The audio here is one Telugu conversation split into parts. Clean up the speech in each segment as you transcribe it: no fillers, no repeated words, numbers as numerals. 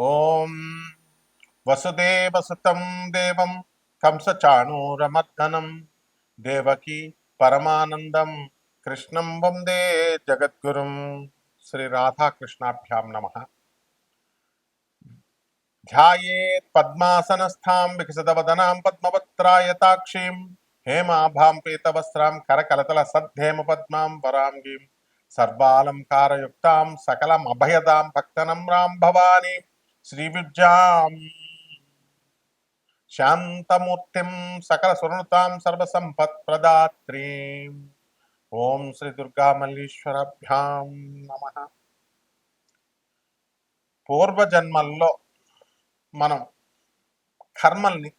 ఓం వసుదేవసుతం దేవం కంసచాణూరమర్దనం దేవకీ పరమానందం కృష్ణం వందే జగద్గురుం. శ్రీ రాధాకృష్ణాభ్యాం నమః. ధ్యాయేత్ పద్మాసనస్థాం వికసితవదనాం పద్మపత్రాయతాక్షీం హేమాభాం పీతవస్త్రాం కరకలతల సద్ధేమ పద్మాం వరాంగీం సర్వాలంకారయుక్తాం సకలమభయదాం భక్తనమ్రాం భవానీ శ్రీవిద్యాం శాంతమూర్తిం సకల సురనుతాం సర్వసంపత్ప్రదాత్రీం. ఓం శ్రీ దుర్గా మల్లీశ్వరాభ్యాం నమః. పూర్వజన్మల్లో మనం కర్మల్ని,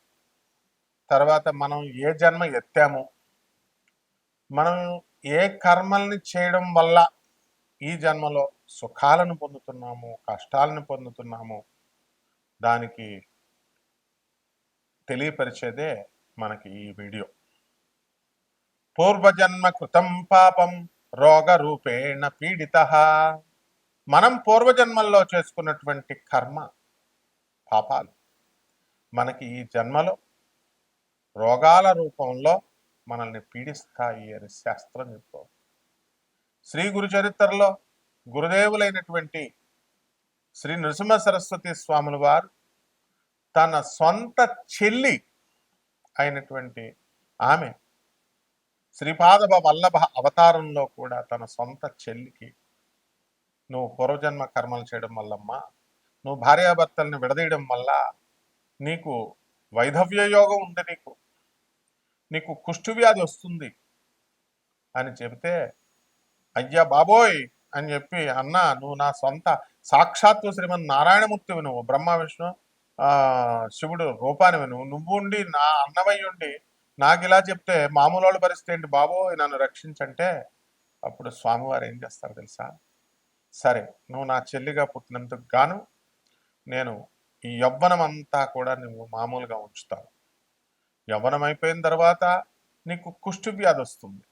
తర్వాత మనం ఏ జన్మ ఎత్తాము, మనం ఏ కర్మల్ని చేయడం వల్ల ఈ జన్మలో సుఖాలను పొందుతున్నాము, కష్టాలను పొందుతున్నాము, దానికి తెలియపరిచేదే మనకి ఈ వీడియో. పూర్వజన్మ కృతం పాపం రోగ రూపేణ పీడిత. మనం పూర్వజన్మల్లో చేసుకున్నటువంటి కర్మ పాపాలు మనకి ఈ జన్మలో రోగాల రూపంలో మనల్ని పీడిస్తాయి అని శాస్త్రం చెప్తోంది. శ్రీ గురు చరిత్రలో గురుదేవులైనటువంటి శ్రీ నృసింహ సరస్వతి స్వాముల వారు తన సొంత చెల్లి అయినటువంటి ఆమె శ్రీపాద వల్లభ అవతారంలో కూడా తన సొంత చెల్లికి, నువ్వు పూర్వజన్మ కర్మలు చేయడం వల్లమ్మా, నువ్వు భార్యాభర్తల్ని విడదీయడం వల్ల నీకు వైధవ్య యోగం ఉంది, నీకు కుష్టు వ్యాధి వస్తుంది అని చెబితే, అయ్యా బాబోయ్ అని చెప్పి, అన్న నువ్వు నా సొంత సాక్షాత్తు శ్రీమన్ నారాయణమూర్తివి, నువ్వు బ్రహ్మ విష్ణు శివుడు రూపానివి, నువ్వు ఉండి నా అన్నమయ్యుండి నాకు ఇలా చెప్తే మామూలు వాళ్ళ పరిస్థితి ఏంటి బాబోయ్, నన్ను రక్షించంటే అప్పుడు స్వామివారు ఏం చేస్తారు తెలుసా? సరే, నువ్వు నా చెల్లిగా పుట్టినందుకు గాను నేను ఈ యవ్వనం అంతా కూడా నువ్వు మామూలుగా ఉంచుతావు. యవ్వనం అయిపోయిన తర్వాత నీకు కుష్టు వ్యాధి వస్తుంది.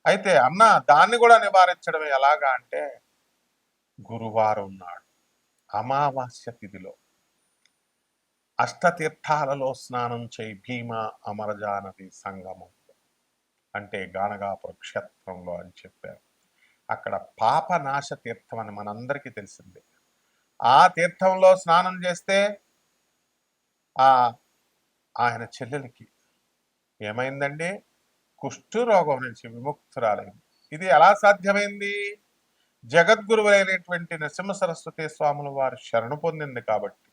అయితే అన్న దాన్ని కూడా నివారించడం ఎలాగా అంటే, గురువారం నాడు అమావాస్య తిథిలో అష్టతీర్థాలలో స్నానం చేయి భీమా అమరజా నది సంగమం, అంటే గానగాపుర క్షేత్రంలో అని చెప్పారు. అక్కడ పాపనాశ తీర్థం అని మనందరికీ తెలిసిందే. ఆ తీర్థంలో స్నానం చేస్తే ఆయన చెల్లెలకి ఏమైందండి? కుష్టు రోగం నుంచి విముక్తురాలైంది. ఇది ఎలా సాధ్యమైంది? జగద్గురువులైనటువంటి నరసింహ సరస్వతి స్వాముల వారు శరణు పొందింది కాబట్టి.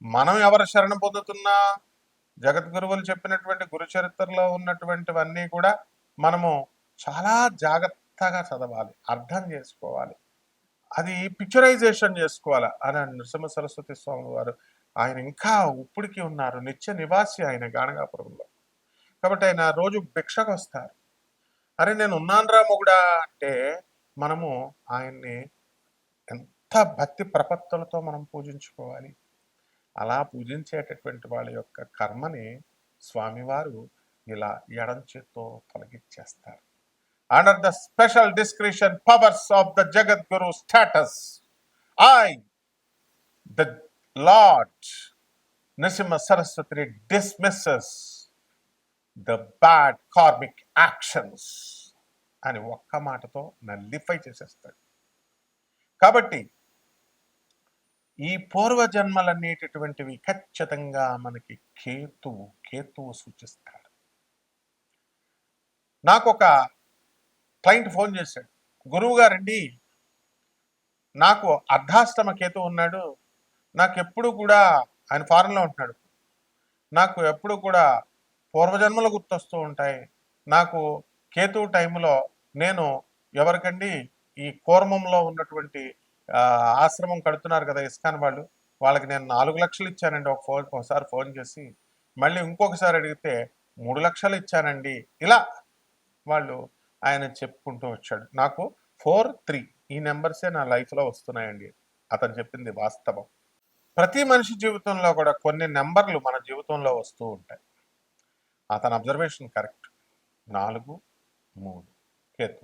మనం ఎవరు శరణు పొందుతున్నా, జగద్గురువులు చెప్పినటువంటి గురు చరిత్రలో ఉన్నటువంటివన్నీ కూడా మనము చాలా జాగ్రత్తగా చదవాలి, అర్థం చేసుకోవాలి, అది పిక్చరైజేషన్ చేసుకోవాలి అని నరసింహ సరస్వతి స్వామి వారు. ఆయన ఇంకా ఉప్పుడికి ఉన్నారు, నిత్య నివాసి ఆయన గానగాపురంలో. కాబట్టి ఆయన రోజు భిక్షకు వస్తారు. అరే నేను ఉన్నానురా మొగుడా అంటే మనము ఆయన్ని ఎంత భక్తి ప్రపత్తులతో మనం పూజించుకోవాలి. అలా పూజించేటటువంటి వాళ్ళ యొక్క కర్మని స్వామివారు ఇలా ఎడం చేత్తో తొలగించేస్తారు. Under the special discretion powers of the Jagadguru status, I, the Lord Nrsimha Saraswati, dismisses the bad karmic actions అని ఒక్క మాటతో నల్లిఫై చేసేస్తాడు. కాబట్టి ఈ పూర్వజన్మలనేటటువంటివి ఖచ్చితంగా మనకి కేతువు సూచిస్తాడు. నాకు ఒక క్లయింట్ ఫోన్ చేశాడు, గురువు గారండి నాకు అర్ధాష్టమ కేతు ఉన్నాడు, నాకు ఎప్పుడు కూడా, ఆయన ఫారెన్లో ఉంటున్నాడు, నాకు ఎప్పుడు కూడా పూర్వజన్మలు గుర్తొస్తూ ఉంటాయి. నాకు కేతు టైంలో నేను ఎవరికండి ఈ కూర్మంలో ఉన్నటువంటి ఆశ్రమం కడుతున్నారు కదా ఇస్కాన్ వాళ్ళు, వాళ్ళకి నేను 4 లక్షలు ఇచ్చానండి ఒకసారి ఫోన్ చేసి, మళ్ళీ ఇంకొకసారి అడిగితే 3 లక్షలు ఇచ్చానండి. ఇలా వాళ్ళు ఆయన చెప్పుకుంటూ వచ్చాడు. నాకు 4-3 ఈ నెంబర్సే నా లైఫ్లో వస్తున్నాయండి. అతను చెప్పింది వాస్తవం. ప్రతి మనిషి జీవితంలో కూడా కొన్ని నెంబర్లు మన జీవితంలో వస్తూ ఉంటాయి. అతని అబ్జర్వేషన్ కరెక్ట్. 4-3 కేతు.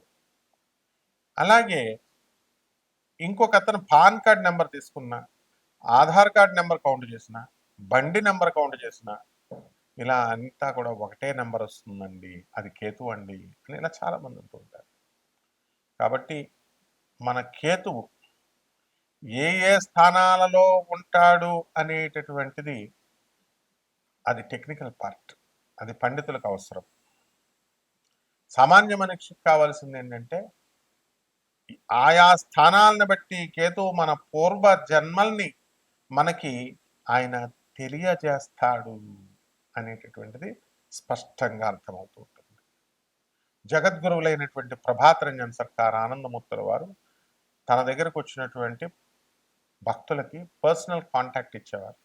అలాగే ఇంకొక అతను పాన్ కార్డ్ నెంబర్ తీసుకున్నా, ఆధార్ కార్డ్ నెంబర్ కౌంట్ చేసిన, బండి నెంబర్ కౌంట్ చేసిన, ఇలా అంతా కూడా ఒకటే నెంబర్ వస్తుందండి, అది కేతు అండి అని ఇలా చాలామంది ఉంటూ ఉంటారు. కాబట్టి మన కేతువు ఏ ఏ స్థానాలలో ఉంటాడు అనేటటువంటిది అది టెక్నికల్ పార్ట్, అది పండితులకు అవసరం. సామాన్య మనిషికి కావాల్సింది ఏంటంటే ఆయా స్థానాలను బట్టి కేతువు మన పూర్వ జన్మల్ని మనకి ఆయన తెలియజేస్తాడు అనేటటువంటిది స్పష్టంగా అర్థమవుతూ ఉంటుంది. జగద్గురువులైనటువంటి ప్రభాతరంజన్ సర్కార్ ఆనందమూర్తుల వారు తన దగ్గరకు వచ్చినటువంటి భక్తులకి పర్సనల్ కాంటాక్ట్ ఇచ్చేవారు.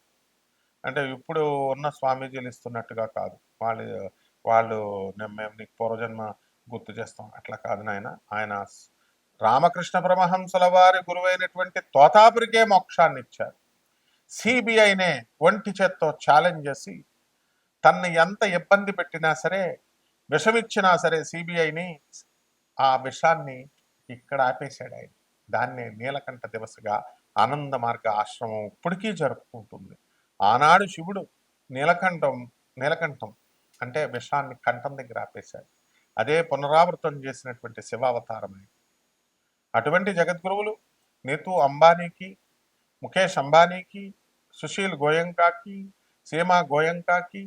అంటే ఇప్పుడు ఉన్న స్వామీజీలు ఇస్తున్నట్టుగా కాదు. వాళ్ళు మేము నీకు పూర్వజన్మ గుర్తు చేస్తాం అట్లా కాదు నాయన. ఆయన రామకృష్ణ పరమహంసల వారి గురువైనటువంటి తోతాపురికే మోక్షాన్ని ఇచ్చారు. సిబిఐనే ఒంటి చేత్తో ఛాలెంజ్ చేసి తన్ని ఎంత ఇబ్బంది పెట్టినా సరే, విషమిచ్చినా సరే సిబిఐని, ఆ విషాన్ని ఇక్కడ ఆపేశాడు ఆయన. దాన్నే నీలకంఠ దివసగా ఆనంద మార్గ ఆశ్రమం ఇప్పటికీ జరుపుకుంటుంది. ఆనాడు శివుడు నీలకంఠం అంటే విషాన్ని కంఠం దగ్గర ఆపేశాడు. అదే పునరావృతం చేసినటువంటి శివావతారమే. అటువంటి జగద్గురువులు నీతూ అంబానీకి, ముఖేష్ అంబానీకి, సుశీల్ గోయంకాకి, సీమా గోయంకాకి,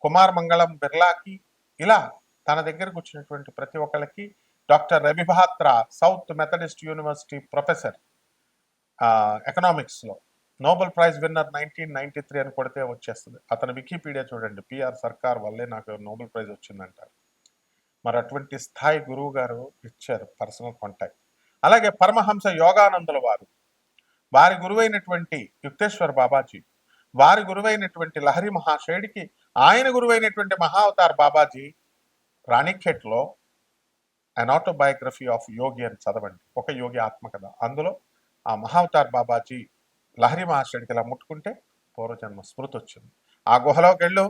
కుమార్ మంగళం బిర్లాకి, ఇలా తన దగ్గరకు వచ్చినటువంటి ప్రతి ఒక్కరికి, doctor Ravi Batra South Methodist University professor, ఎకనామిక్స్లో నోబెల్ ప్రైజ్ విన్నర్ 1993 అని కొడితే వచ్చేస్తుంది. అతను వికీపీడియా చూడండి, పిఆర్ సర్కార్ వల్లే నాకు నోబెల్ ప్రైజ్ వచ్చిందంటారు. మరి అటువంటి స్థాయి గురువు గారు ఇచ్చారు పర్సనల్ కాంటాక్ట్. అలాగే పరమహంస యోగానందుల వారి గురువైనటువంటి యుక్తేశ్వర్ బాబాజీ, వారి గురువైనటువంటి లహరి మహాశయుడికి ఆయన గురువైనటువంటి మహావతార్ బాబాజీ రాణిఖేట్లో అన్ ఆటోబయోగ్రఫీ ఆఫ్ యోగి అని చదవండి, ఒక యోగి ఆత్మకథ. అందులో ఆ మహావతార్ బాబాజీ లహరి మహాశయుడికి ఇలా ముట్టుకుంటే పూర్వజన్మ స్మృతి వచ్చింది. ఆ గుహలోకి వెళ్ళు,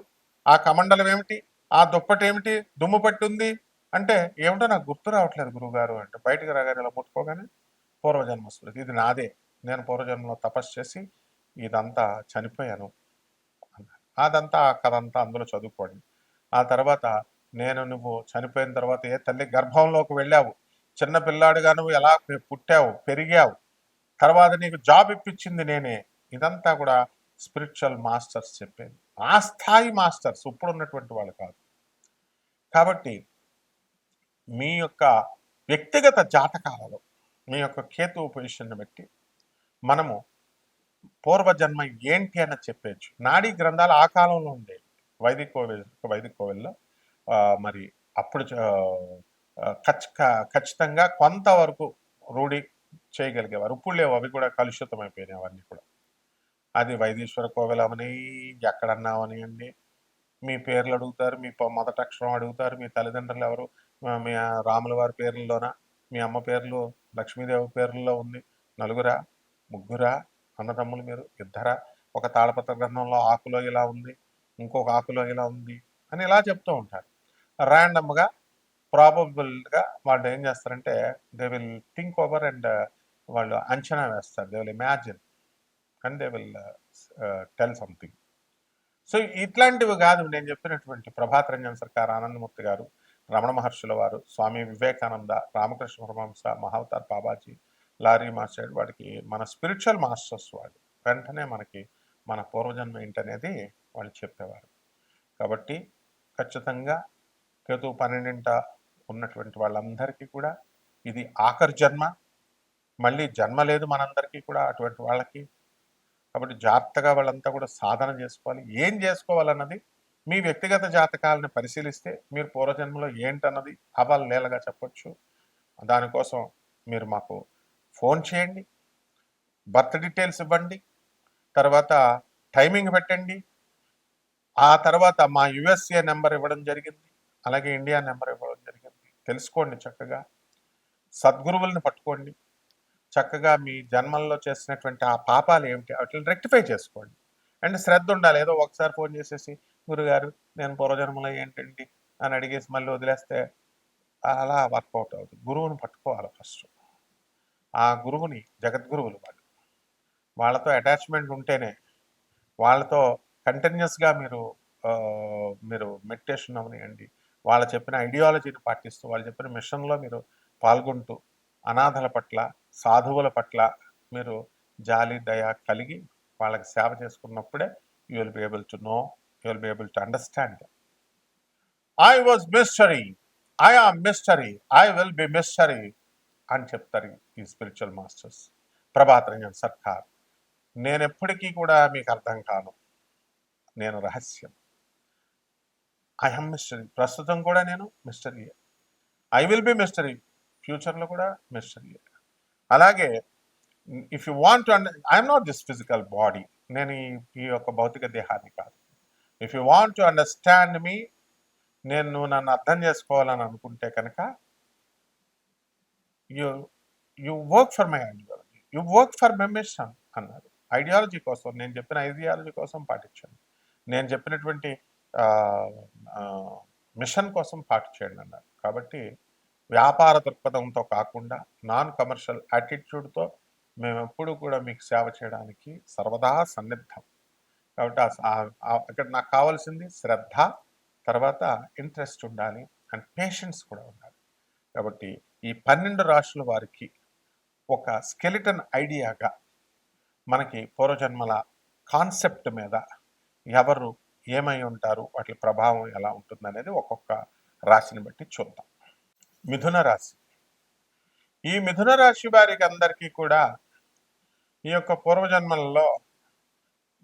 ఆ కమండలం ఏమిటి, ఆ దుప్పటి ఏమిటి, దుమ్ము పట్టి ఉంది అంటే ఏమిటో నాకు గుర్తు రావట్లేదు గురువుగారు అంటే, బయటకు రాగానే ఇలా ముట్టుకోగానే పూర్వజన్మ స్మృతి, ఇది నాదే, నేను పూర్వజన్మలో తపస్సు చేసి ఇదంతా చనిపోయాను అన్నారు. అదంతా ఆ కథ అంతా అందులో చదువుకోండి. ఆ తర్వాత నువ్వు చనిపోయిన తర్వాత ఏ తల్లి గర్భంలోకి వెళ్ళావు, చిన్న పిల్లాడుగా నువ్వు ఎలా పుట్టావు, పెరిగావు, తర్వాత నీకు జాబ్ ఇప్పించింది నేనే, ఇదంతా కూడా స్పిరిచువల్ మాస్టర్స్ చెప్పేది. ఆ స్థాయి మాస్టర్స్ ఇప్పుడు ఉన్నటువంటి వాళ్ళు కాదు. కాబట్టి మీ యొక్క వ్యక్తిగత జాతకాలలో మీ యొక్క కేతువు పొజిషన్ని బట్టి మనము పూర్వజన్మ ఏంటి అని చెప్పేచ్చు. నాడీ గ్రంథాలు ఆ కాలంలో ఉండేవి. వైదిక కోవిల్లో మరి అప్పుడు ఖచ్చితంగా కొంతవరకు రూఢి చేయగలిగేవారు. ఇప్పుడు లేవు, అవి కూడా కలుషితం అయిపోయినాయి అవన్నీ కూడా. అది వైదీశ్వర కోవిల్ అవని, ఎక్కడన్నా అవనియండి, మీ పేర్లు అడుగుతారు, మీ మొదటి అక్షరం అడుగుతారు, మీ తల్లిదండ్రులు ఎవరు, మీ రాముల వారి పేర్లలోనా, మీ అమ్మ పేర్లు లక్ష్మీదేవి పేర్లలో ఉంది, నలుగురా ముగ్గురా అన్నదమ్ములు మీరు, ఇద్దరా, ఒక తాళపత్ర గ్రంథంలో ఆకులో ఇలా ఉంది, ఇంకొక ఆకులో ఇలా ఉంది అని ఇలా చెప్తూ ఉంటారు. ర్యాండమ్గా ప్రాబబుల్గా వాళ్ళు ఏం చేస్తారంటే they will think over and వాళ్ళు అంచనా వేస్తారు, they will imagine and they will tell something. So ఇట్లాంటివి కాదు నేను చెప్పినటువంటి ప్రభాత్ రంజన్ సర్కార్ ఆనందమూర్తి గారు, రమణ మహర్షుల వారు, స్వామి వివేకానంద, రామకృష్ణ పరమహంస, మహావతార్ బాబాజీ, లారీ మాస్టర్, వాడికి మన స్పిరిచువల్ మాస్టర్స్ వాళ్ళు వెంటనే మనకి మన పూర్వజన్మ ఏంటనేది వాళ్ళు చెప్పేవారు. కాబట్టి ఖచ్చితంగా కేతు 12ంట ఉన్నటువంటి వాళ్ళందరికీ కూడా ఇది ఆఖరి జన్మ, మళ్ళీ జన్మ లేదు మనందరికీ కూడా అటువంటి వాళ్ళకి. కాబట్టి జాగ్రత్తగా వాళ్ళంతా కూడా సాధన చేసుకోవాలి. ఏం చేసుకోవాలన్నది మీ వ్యక్తిగత జాతకాలను పరిశీలిస్తే మీరు పూర్వజన్మలో ఏంటన్నది అవలీలగా చెప్పొచ్చు. దానికోసం మీరు మాకు ఫోన్ చేయండి, బర్త్ డీటెయిల్స్ ఇవ్వండి, తర్వాత టైమింగ్ పెట్టండి, ఆ తర్వాత మా యుఎస్ఏ నెంబర్ ఇవ్వడం జరిగింది, అలాగే ఇండియా నెంబర్ ఇవ్వడం జరిగింది. తెలుసుకోండి చక్కగా, సద్గురువుల్ని పట్టుకోండి, చక్కగా మీ జన్మల్లో చేసినటువంటి ఆ పాపాలు ఏమిటి వాటిని రెక్టిఫై చేసుకోండి. అండ్ శ్రద్ధ ఉండాలి. ఏదో ఒకసారి ఫోన్ చేసేసి గురుగారు నేను పూర్వజన్మలో ఏంటండి అని అడిగేసి మళ్ళీ వదిలేస్తే అలా వర్కౌట్ అవుతుంది. గురువుని పట్టుకోవాలి ఫస్ట్. ఆ గురువుని జగద్గురువులు వాళ్ళతో అటాచ్మెంట్ ఉంటేనే, వాళ్ళతో కంటిన్యూస్గా మీరు మెడిటేషన్ అవనివ్వండి, వాళ్ళు చెప్పిన ఐడియాలజీని పాటిస్తూ, వాళ్ళు చెప్పిన మిషన్లో మీరు పాల్గొంటూ, అనాథల పట్ల, సాధువుల పట్ల మీరు జాలి దయ కలిగి వాళ్ళకి సేవ చేసుకున్నప్పుడే you will be able to know, you will be able to understand. I was mystery, I am mystery, I will be mystery అని చెప్తారు ఈ స్పిరిచువల్ మాస్టర్స్. ప్రభాత్ రంజన్ సర్కార్, నేను ఎప్పటికీ కూడా మీకు అర్థం కాను, నేను రహస్యం. ఐఎమ్ మిస్టరీ, ప్రస్తుతం కూడా నేను మిస్టరీయే, ఐ విల్ బి మిస్టరీ, ఫ్యూచర్లో కూడా మిస్టరీయే. అలాగే if you want to I'm not this physical body, నేను ఈ యొక్క భౌతిక దేహాన్ని కాదు. If you want to understand me, నువ్వు నన్ను అర్థం చేసుకోవాలని అనుకుంటే కనుక you work for my ideology, you work for my mission అన్నారు. ఐడియాలజీ కోసం, నేను చెప్పిన ఐడియాలజీ కోసం పాటించండి, నేను చెప్పినటువంటి మిషన్ కోసం పాటించండి అన్నారు. కాబట్టి వ్యాపార దృక్పథంతో కాకుండా నాన్ కమర్షియల్ యాటిట్యూడ్తో మేము ఎప్పుడు కూడా మీకు సేవ చేయడానికి సర్వదా సన్నిద్ధం. కాబట్టి ఇక్కడ నాకు కావాల్సింది శ్రద్ధ, తర్వాత ఇంట్రెస్ట్ ఉండాలి, అండ్ పేషెన్స్ కూడా ఉండాలి. కాబట్టి ఈ 12 రాశుల వారికి ఒక స్కెలిటన్ ఐడియాగా మనకి పూర్వజన్మల కాన్సెప్ట్ మీద ఎవరు ఏమై ఉంటారు, వాటి ప్రభావం ఎలా ఉంటుంది అనేది ఒక్కొక్క రాశిని బట్టి చూద్దాం. మిథున రాశి. ఈ మిథున రాశి వారికి అందరికీ కూడా ఈ యొక్క పూర్వజన్మలలో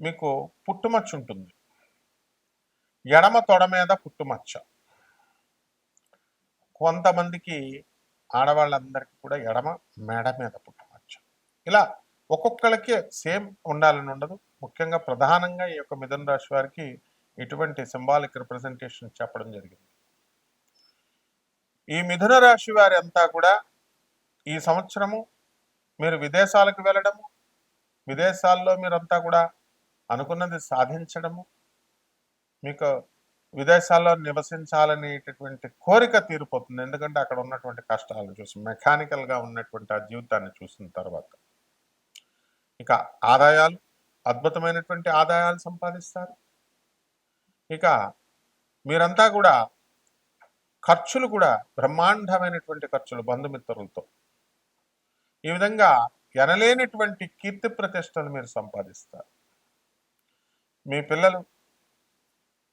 మీకు పుట్టుమచ్చ ఉంటుంది. ఎడమ తొడ మీద పుట్టుమచ్చ. కొంతమందికి ఆడవాళ్ళందరికీ కూడా ఎడమ మెడ మీద పుట్టుమచ్చ. ఇలా ఒక్కొక్కరికి సేమ్ ఉండాలని ఉండదు. ముఖ్యంగా ప్రధానంగా ఈ యొక్క మిథున రాశి వారికి ఇటువంటి సింబాలిక్ రిప్రజెంటేషన్ చెప్పడం జరిగింది. ఈ మిథున రాశి వారి అంతా కూడా ఈ సంవత్సరము మీరు విదేశాలకు వెళ్ళడము, విదేశాల్లో మీరంతా కూడా అనుకున్నది సాధించడము, మీకు విదేశాల్లో నివసించాలనేటటువంటి కోరిక తీరిపోతుంది. ఎందుకంటే అక్కడ ఉన్నటువంటి కష్టాలను చూసి, మెకానికల్గా ఉన్నటువంటి ఆ జీవితాన్ని చూసిన తర్వాత ఇక ఆదాయాలు, అద్భుతమైనటువంటి ఆదాయాలు సంపాదిస్తారు. ఇక మీరంతా కూడా ఖర్చులు కూడా బ్రహ్మాండమైనటువంటి ఖర్చులు బంధుమిత్రులతో, ఈ విధంగా ఎనలేనటువంటి కీర్తి ప్రతిష్టలు మీరు సంపాదిస్తారు. మీ పిల్లలు,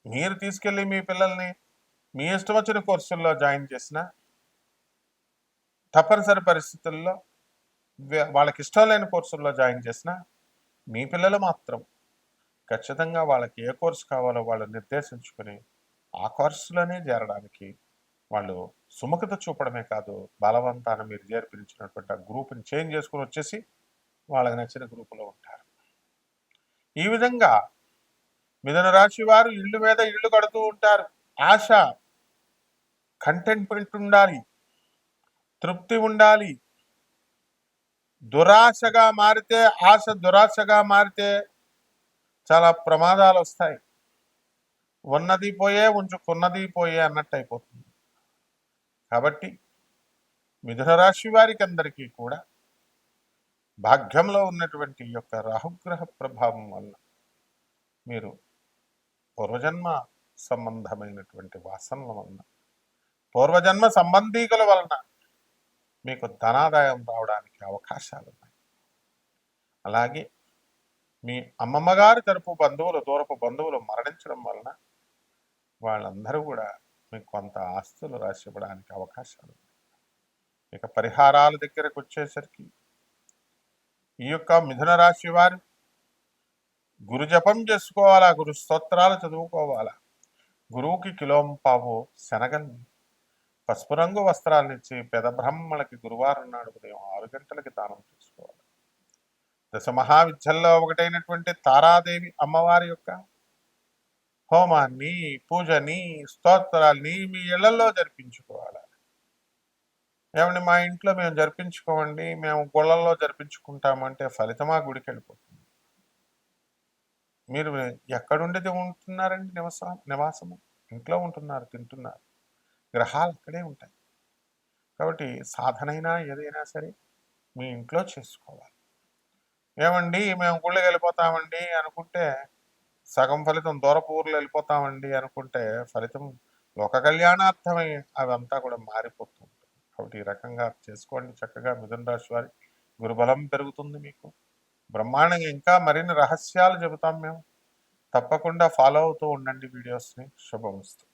మీరు తీసుకెళ్ళి మీ పిల్లల్ని మీ ఇష్టం వచ్చిన కోర్సుల్లో జాయిన్ చేసిన తప్పనిసరి పరిస్థితుల్లో వాళ్ళకి ఇష్టం లేని కోర్సుల్లో జాయిన్ చేసిన మీ పిల్లలు మాత్రం ఖచ్చితంగా వాళ్ళకి ఏ కోర్సు కావాలో వాళ్ళు నిర్దేశించుకుని ఆ కోర్సులోనే చేరడానికి వాళ్ళు సుముఖత చూపడమే కాదు, బలవంతాన మీరు చేర్పించినటువంటి ఆ గ్రూప్ని చేంజ్ చేసుకుని వచ్చేసి వాళ్ళకి నచ్చిన గ్రూపులో ఉంటారు. ఈ విధంగా మిథున రాశి వారు ఇళ్ళు మీద ఇళ్ళు కడుతూ ఉంటారు. ఆశ, కంటెంట్మెంట్ ఉండాలి, తృప్తి ఉండాలి. దురాశగా మారితే, ఆశ దురాశగా మారితే చాలా ప్రమాదాలు వస్తాయి. ఉన్నది పోయే, ఉంచుకున్నది పోయే అన్నట్టు అయిపోతుంది. కాబట్టి మిథున రాశి వారికి అందరికీ కూడా భాగ్యంలో ఉన్నటువంటి యొక్క రాహుగ్రహ ప్రభావం వల్ల మీరు పూర్వజన్మ సంబంధమైనటువంటి వాసనల వలన, పూర్వజన్మ సంబంధీకుల వలన మీకు ధనాదాయం రావడానికి అవకాశాలు ఉన్నాయి. అలాగే మీ అమ్మమ్మ గారి తరపు బంధువులు, దూరపు బంధువులు మరణించడం వలన వాళ్ళందరూ కూడా మీకు కొంత ఆస్తులు రాసి ఇవ్వడానికి అవకాశాలు ఉన్నాయి. ఇక పరిహారాల దగ్గరకు వచ్చేసరికి ఈ యొక్క మిథున రాశి వారు గురు జపం చేసుకోవాలా, గురు స్తోత్రాలు చదువుకోవాలా, గురువుకి కిలోంపావు శనగల్ని, పసుపు రంగు వస్త్రాలనిచ్చి పెద బ్రహ్మలకి గురువారం నాడు ఉదయం 6 గంటలకి దానం చేసుకోవాలి. దశ మహావిద్యల్లో ఒకటైనటువంటి తారాదేవి అమ్మవారి యొక్క హోమాన్ని, పూజని, స్తోత్రాల్ని మీ ఇళ్లలో జరిపించుకోవాలి. ఏమండి మా ఇంట్లో మేము జరిపించుకోమండి, మేము గుళ్ళల్లో జరిపించుకుంటామంటే ఫలితమా గుడికి వెళ్ళిపోతుంది. మీరు ఎక్కడుండి ఉంటున్నారండి? నివాసము ఇంట్లో ఉంటున్నారు, తింటున్నారు, గ్రహాలు అక్కడే ఉంటాయి. కాబట్టి సాధనైనా ఏదైనా సరే మీ ఇంట్లో చేసుకోవాలి. ఏమండి మేము గుళ్ళకి వెళ్ళిపోతామండి అనుకుంటే సగం ఫలితం, దూరపు ఊర్లు వెళ్ళిపోతామండి అనుకుంటే ఫలితం లోక కళ్యాణార్థమై అవంతా కూడా మారిపోతూ ఉంటుంది. కాబట్టి ఈ రకంగా చేసుకోండి చక్కగా. మిథున రాశి వారి గురుబలం పెరుగుతుంది మీకు బ్రహ్మాండంగా. ఇంకా మరిన్ని రహస్యాలు చెబుతాం మేము. తప్పకుండా ఫాలో అవుతూ ఉండండి వీడియోస్ని. శుభమస్తు.